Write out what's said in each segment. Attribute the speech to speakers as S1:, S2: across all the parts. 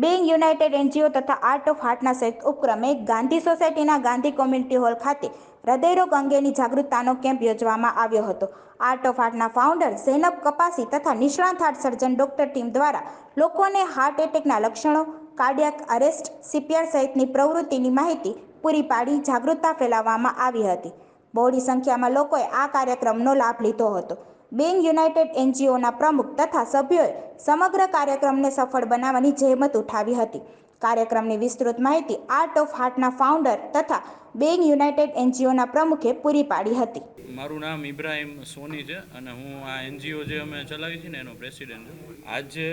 S1: Bang United NGO તથા art of હાર્ટના સંયુક્ત ઉપક્રમે ગાંધી સોસાયટીના ગાંધી કોમ્યુનિટી હોલ ખાતે હૃદયરોગ અંગેની જાગૃતતાનો કેમ્પ યોજવામાં આવ્યો હતો. આર્ટ ઓફ હાર્ટના ફાઉન્ડર ઝૈનબ કપાસી તથા નિષ્ણાંત હાર્ટ સર્જન ડોક્ટર ટીમ દ્વારા લોકોને હાર્ટ એટેકના લક્ષણો, કાર્ડિયાક અરેસ્ટ, સીપીઆર સહિતની પ્રવૃત્તિની માહિતી પૂરી પાડી જાગૃતતા ફેલાવવામાં આવી હતી. બહોળી સંખ્યામાં લોકોએ આ કાર્યક્રમનો લાભ લીધો હતો. બેંગ યુનાઇટેડ એનજીઓના પ્રમુખ તથા સભ્યોએ સમગ્ર કાર્યક્રમને સફળ બનાવવાની જહેમત ઉઠાવી હતી. કાર્યક્રમની વિસ્તૃત માહિતી આર્ટ ઓફ હાર્ટના ફાઉન્ડર તથા બેંગ યુનાઇટેડ એનજીઓના પ્રમુખે પૂરી પાડી હતી.
S2: મારું નામ ઇબ્રાહિમ સોની છે અને હું આ એનજીઓ જે અમે ચલાવી છે ને એનો પ્રેસિડેન્ટ છું. આજે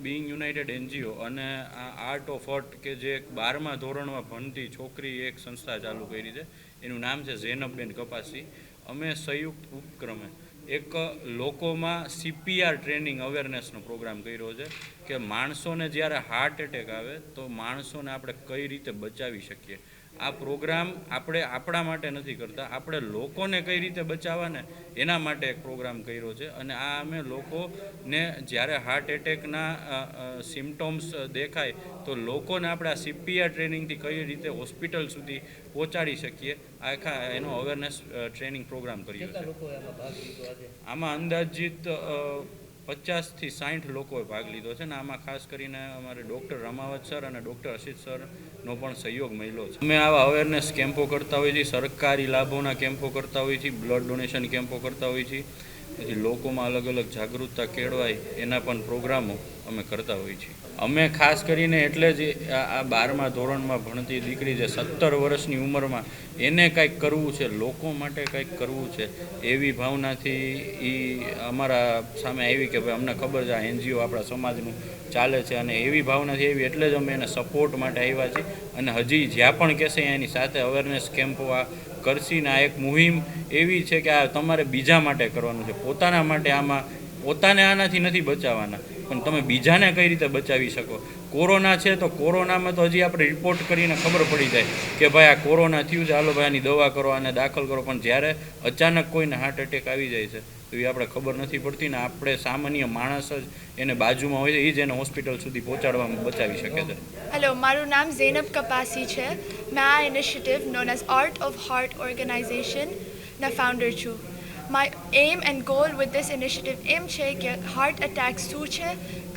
S2: બીંગ યુનાઇટેડ એનજીઓ અને આ આર્ટ ઓફ હાર્ટ કે જે 12મા ધોરણમાં ભણતી છોકરી એક સંસ્થા ચાલુ કરી છે, એનું નામ છે ઝૈનબબેન કપાસી. અમે સંયુક્ત ઉપક્રમે એક લોકોમાં સીપીઆર ટ્રેનિંગ અવેરનેસનો પ્રોગ્રામ કર્યો છે કે માણસોને જ્યારે હાર્ટ એટેક આવે તો માણસોને આપણે કઈ રીતે બચાવી શકીએ. આ પ્રોગ્રામ આપણે આપણા માટે નથી કરતા, આપણે લોકોને કઈ રીતે બચાવવાને એના માટે એક પ્રોગ્રામ કર્યો છે. અને આ અમે લોકોને જ્યારે હાર્ટ એટેકના સિમ્ટોમ્સ દેખાય તો લોકોને આપણે આ સીપીઆર ટ્રેનિંગથી કઈ રીતે હોસ્પિટલ સુધી પહોંચાડી શકીએ, આખા એનો અવેરનેસ ટ્રેનિંગ પ્રોગ્રામ કર્યો છે. આમાં અંદાજિત 50 થી 60 લોકોએ ભાગ લીધો છે ને આમાં ખાસ કરીને અમારે ડૉક્ટર રમાવત સર અને ડૉક્ટર અશિત સરનો પણ સહયોગ મળ્યો છે. અમે આવા અવેરનેસ કેમ્પો કરતા હોઈએ છીએ, સરકારી લાભોના કેમ્પો કરતા હોઈએ છીએ, બ્લડ ડોનેશન કેમ્પો કરતા હોઈએ છીએ, પછી લોકોમાં અલગ અલગ જાગૃતતા કેળવાય એના પણ પ્રોગ્રામો અમે કરતા હોઈએ છીએ. અમે ખાસ કરીને એટલે જ આ 12મા ધોરણમાં ભણતી દીકરી જે 17 વર્ષની ઉંમરમાં એને કંઈક કરવું છે, લોકો માટે કંઈક કરવું છે, એવી ભાવનાથી એ અમારા સામે આવી કે ભાઈ અમને ખબર છે આ એનજીઓ આપણા સમાજનું ચાલે છે અને એવી ભાવનાથી આવી એટલે જ અમે એને સપોર્ટ માટે આવ્યા છીએ. અને હજી જ્યાં પણ કહેશે એની સાથે અવેરનેસ કેમ્પો આ કરશી. ને આ એક મુહિમ એવી છે કે આ તમારે બીજા માટે કરવાનું છે, પોતાના માટે. પોતાને આનાથી નથી બચાવવાના, પણ તમે બીજાને કઈ રીતે બચાવી શકો. કોરોના છે તો કોરોનામાં તો હજી આપણે રિપોર્ટ કરીને ખબર પડી જાય કે ભાઈ આ કોરોના થયું છે, હાલો ભાઈ આની દવા કરો, આને દાખલ કરો. પણ જ્યારે અચાનક કોઈને હાર્ટ એટેક આવી જાય છે તો એ આપણે ખબર નથી પડતી ને આપણે સામાન્ય માણસ જ એને બાજુમાં હોય છે એ જ એને હોસ્પિટલ સુધી પહોંચાડવામાં બચાવી શકે છે.
S3: હેલો, મારું નામ ઝૈનબ કપાસી છે. મેં આ initiative known as Art of હાર્ટ ઓર્ગેનાઇઝેશનના ફાઉન્ડર છું. My aim and goal with this initiative એમ છે કે હાર્ટ એટેક શું છે,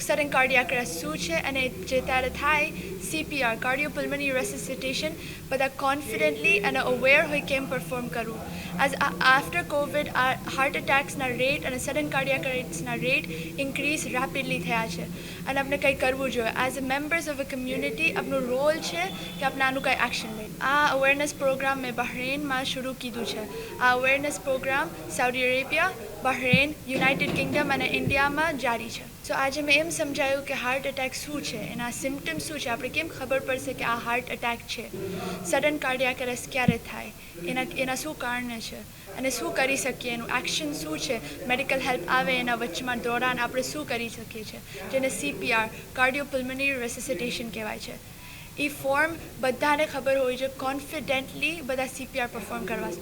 S3: સડન કાર્ડિયાક અરેસ્ટ શું છે અને જે ત્યારે થાય CPR કાર્ડિયોપલ્મોનરી રેસિસિટેશન બધા કોન્ફિડન્ટલી અને અવેર હોય કેમ પરફોર્મ કરવું. એઝ આફ્ટર કોવિડ આ હાર્ટ એટેક્સના રેટ અને સડન કાર્ડિયાક અરેસ્ટના રેટ ઇન્ક્રીઝ રેપિડલી થયા છે અને આપણે કંઈ કરવું જોઈએ. As a members of a community આપણું રોલ છે કે આપણે આનું કંઈ એક્શન લઈએ. આ અવેરનેસ પ્રોગ્રામ મેં બહરેનમાં શરૂ કીધું છે. આ awareness programme Saudi Arabia, Bahrain, United Kingdom અને ઇન્ડિયામાં જારી છે. સો આજે મેં એમ સમજાયું કે હાર્ટ એટેક શું છે, એના સિમ્ટમ્સ શું છે, આપણે કેમ ખબર પડશે કે આ હાર્ટ એટેક છે, સડન કાર્ડિયાક અરેસ્ટ ક્યારે થાય, એના શું કારણે છે અને શું કરી શકીએ, એનું એક્શન શું છે, મેડિકલ હેલ્પ આવે એના વચમાં દોરાન આપણે શું કરી શકીએ છીએ, જેને CPR કાર્ડિયોપલ્મોનરી રેસિસિટેશન કહેવાય છે. એ ફોર્મ બધાને ખબર હોય છે, કોન્ફિડન્ટલી બધા CPR પરફોર્મ કરવા.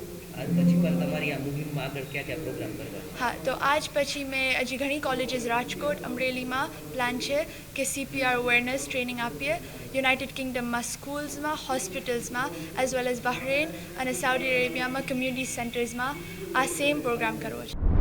S4: આજ પછી પણ તમારી આ મુહિમમાં આગળ ક્યાં ક્યાં પ્રોગ્રામ કરવા?
S3: હા, તો આજ પછી મેં હજી ઘણી કોલેજીસ રાજકોટ, અમરેલીમાં પ્લાન છે કે CPR અવેરનેસ ટ્રેનિંગ આપીએ. યુનાઇટેડ કિંગડમમાં સ્કૂલ્સમાં, હોસ્પિટલ્સમાં એઝ વેલ એઝ બહરેન અને સાઉદી અરેબિયામાં કમ્યુનિટી સેન્ટર્સમાં આ સેમ પ્રોગ્રામ કરવો છે.